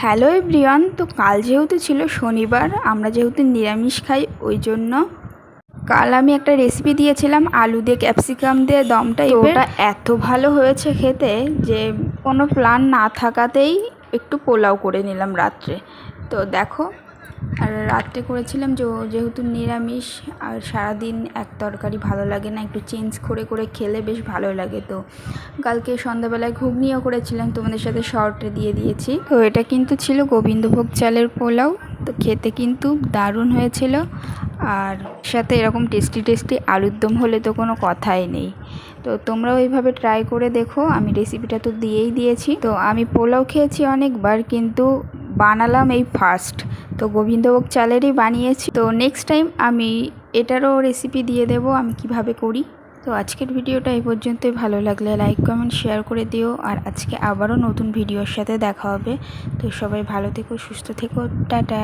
Hello everyone. তো কাল যেহেতু ছিল শনিবার, আমরা যেহেতু নিরামিষ খাই, ওই জন্য কাল আমি একটা রেসিপি দিয়েছিলাম আলু দিয়ে ক্যাপসিকাম দিয়ে দম টাইপের। ওটা এত ভালো হয়েছে খেতে যে কোনো প্ল্যান না থাকাতেই একটু পোলাও করে নিলাম রাত্রে। তো দেখো, আর রাত্রে করেছিলাম যেহেতু নিরামিষ, আর সারাদিন এক তরকারি ভালো লাগে না, একটু চেঞ্জ করে করে খেলে বেশ ভালো লাগে। তো কালকে সন্ধ্যাবেলায় ঘুগনিও করেছিলাম, তোমাদের সাথে শর্টে দিয়ে দিয়েছি। তো এটা কিন্তু ছিল গোবিন্দভোগ চালের পোলাও। তো খেতে কিন্তু দারুণ হয়েছিল, আর সাথে এরকম টেস্টি টেস্টি আলুর দম হলে তো কোনো কথাই নেই। তো তোমরাও এইভাবে ট্রাই করে দেখো। আমি রেসিপিটা তো দিয়েই দিয়েছি। তো আমি পোলাও খেয়েছি অনেকবার, কিন্তু বানালাম এই ফার্স্ট। তো গোবিন্দভোগ চালেরই বানিয়েছি। তো নেক্সট টাইম আমি এটারও রেসিপি দিয়ে দেবো আমি কিভাবে করি। তো আজকের ভিডিওটা এই পর্যন্তই। ভালো লাগলে লাইক কমেন্ট শেয়ার করে দিও। আর আজকে আবারও নতুন ভিডিওর সাথে দেখা হবে। তো সবাই ভালো থেকো, সুস্থ থেকো, টাটা।